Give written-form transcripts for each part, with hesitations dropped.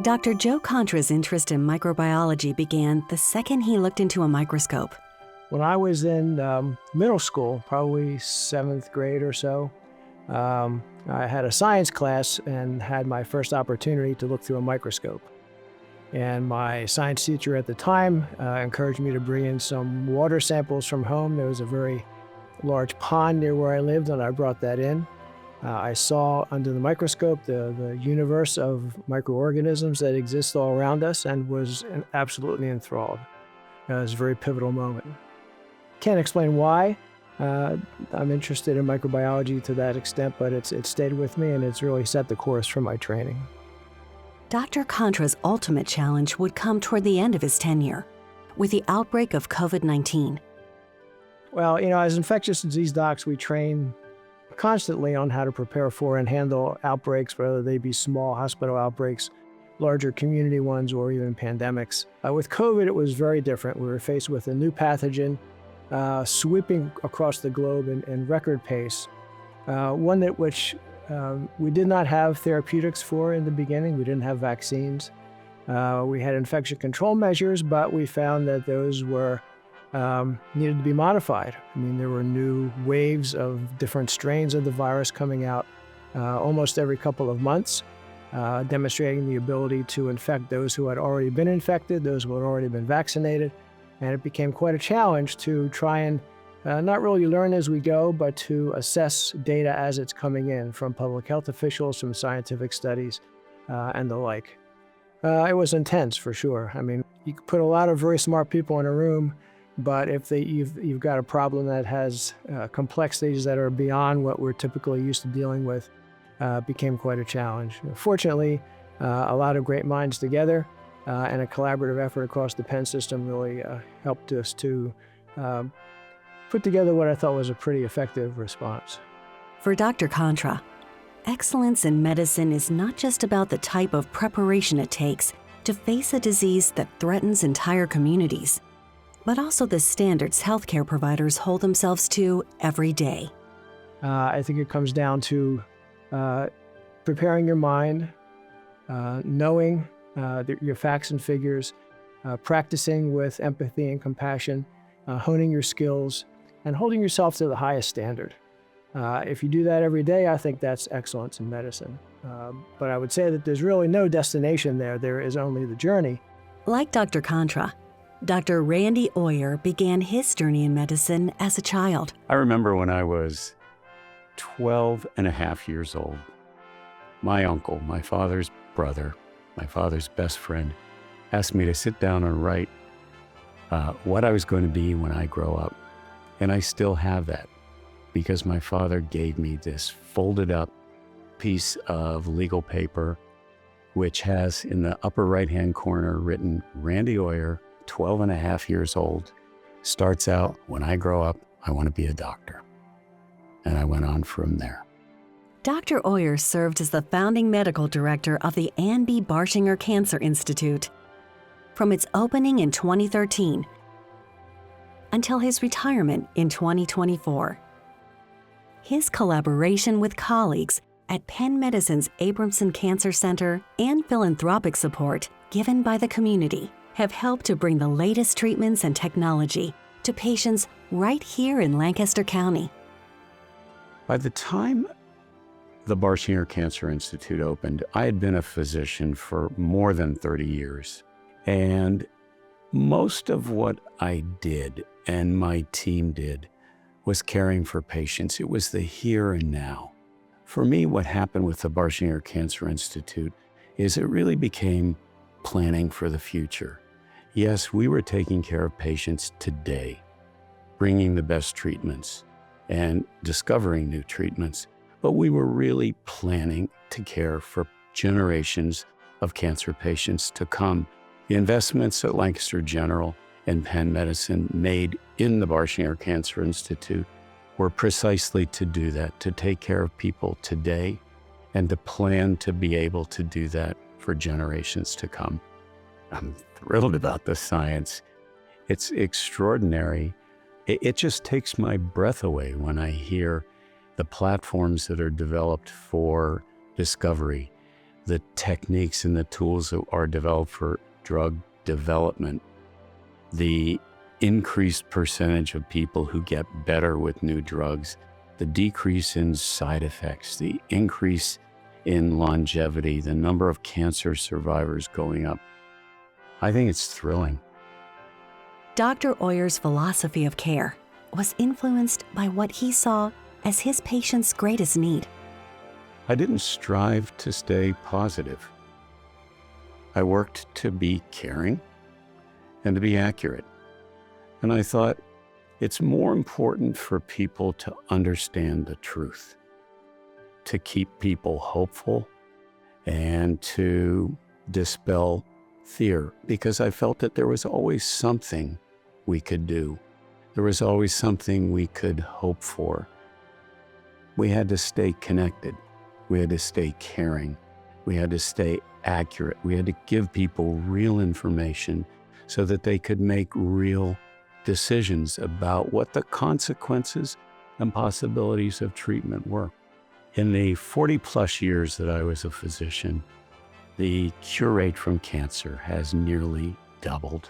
Dr. Joe Kontra's interest in microbiology began the second he looked into a microscope. When I was in middle school, probably 7th grade or so, I had a science class and had my first opportunity to look through a microscope. And my science teacher at the time encouraged me to bring in some water samples from home. There was a very large pond near where I lived, and I brought that in. I saw under the microscope the universe of microorganisms that exist all around us and was absolutely enthralled. It was a very pivotal moment. Can't explain why I'm interested in microbiology to that extent, but it's stayed with me and it's really set the course for my training. Dr. Kontra's ultimate challenge would come toward the end of his tenure, with the outbreak of COVID-19. Well, as infectious disease docs, we train constantly on how to prepare for and handle outbreaks, whether they be small hospital outbreaks, larger community ones, or even pandemics. With COVID, it was very different. We were faced with a new pathogen sweeping across the globe in record pace, one which we did not have therapeutics for in the beginning. We didn't have vaccines. We had infection control measures, but we found that those were needed to be modified. There were new waves of different strains of the virus coming out almost every couple of months, demonstrating the ability to infect those who had already been infected, those who had already been vaccinated. And it became quite a challenge to try and not really learn as we go, but to assess data as it's coming in from public health officials, from scientific studies, and the like. It was intense, for sure. You could put a lot of very smart people in a room, but if you've got a problem that has complexities that are beyond what we're typically used to dealing with, became quite a challenge. Fortunately, a lot of great minds together and a collaborative effort across the Penn system really helped us to put together what I thought was a pretty effective response. For Dr. Kontra, excellence in medicine is not just about the type of preparation it takes to face a disease that threatens entire communities, but also the standards healthcare providers hold themselves to every day. I think it comes down to preparing your mind, knowing your facts and figures, practicing with empathy and compassion, honing your skills, and holding yourself to the highest standard. If you do that every day, I think that's excellence in medicine. But I would say that there's really no destination there. There is only the journey. Like Dr. Kontra, Dr. Randy Oyer began his journey in medicine as a child. I remember when I was 12 and a half years old, my uncle, my father's brother, my father's best friend, asked me to sit down and write what I was going to be when I grow up. And I still have that because my father gave me this folded up piece of legal paper, which has in the upper right-hand corner written, Randy Oyer, 12 and a half years old, starts out, when I grow up, I want to be a doctor. And I went on from there. Dr. Oyer served as the founding medical director of the Ann B. Barshinger Cancer Institute from its opening in 2013 until his retirement in 2024. His collaboration with colleagues at Penn Medicine's Abramson Cancer Center and philanthropic support given by the community have helped to bring the latest treatments and technology to patients right here in Lancaster County. By the time the Barshinger Cancer Institute opened, I had been a physician for more than 30 years. And most of what I did and my team did was caring for patients. It was the here and now. For me, what happened with the Barshinger Cancer Institute is it really became planning for the future. Yes, we were taking care of patients today, bringing the best treatments and discovering new treatments, but we were really planning to care for generations of cancer patients to come. The investments that Lancaster General and Penn Medicine made in the Barshinger Cancer Institute were precisely to do that, to take care of people today and to plan to be able to do that for generations to come. I'm thrilled about the science. It's extraordinary. It just takes my breath away when I hear the platforms that are developed for discovery, the techniques and the tools that are developed for drug development, the increased percentage of people who get better with new drugs, the decrease in side effects, the increase in longevity, the number of cancer survivors going up. I think it's thrilling. Dr. Oyer's philosophy of care was influenced by what he saw as his patients' greatest need. I didn't strive to stay positive. I worked to be caring and to be accurate. And I thought, it's more important for people to understand the truth, to keep people hopeful, and to dispel fear, because I felt that there was always something we could do. There was always something we could hope for. We had to stay connected. We had to stay caring. We had to stay accurate. We had to give people real information so that they could make real decisions about what the consequences and possibilities of treatment were. In the 40-plus years that I was a physician, the cure rate from cancer has nearly doubled.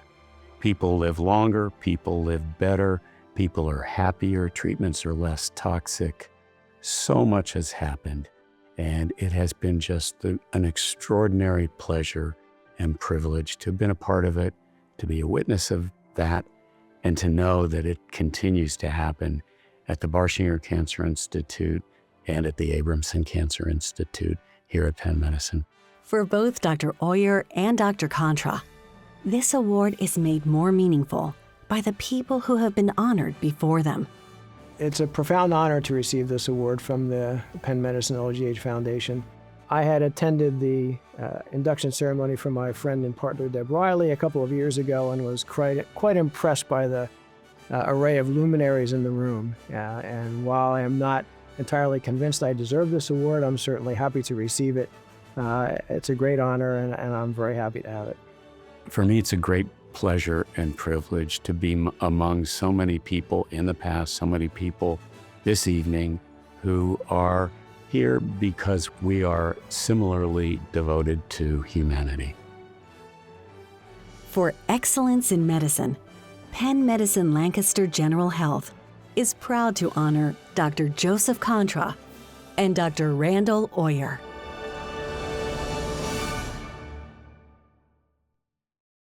People live longer, people live better, people are happier, treatments are less toxic. So much has happened, and it has been just an extraordinary pleasure and privilege to have been a part of it, to be a witness of that, and to know that it continues to happen at the Barshinger Cancer Institute and at the Abramson Cancer Institute here at Penn Medicine. For both Dr. Oyer and Dr. Kontra, this award is made more meaningful by the people who have been honored before them. It's a profound honor to receive this award from the Penn Medicine LGH Foundation. I had attended the induction ceremony for my friend and partner, Deb Riley, a couple of years ago and was quite impressed by the array of luminaries in the room. And while I am not entirely convinced I deserve this award, I'm certainly happy to receive it. It's a great honor, and I'm very happy to have it. For me, it's a great pleasure and privilege to be among so many people in the past, so many people this evening who are here because we are similarly devoted to humanity. For excellence in medicine, Penn Medicine Lancaster General Health is proud to honor Dr. Joseph Kontra and Dr. Randall Oyer.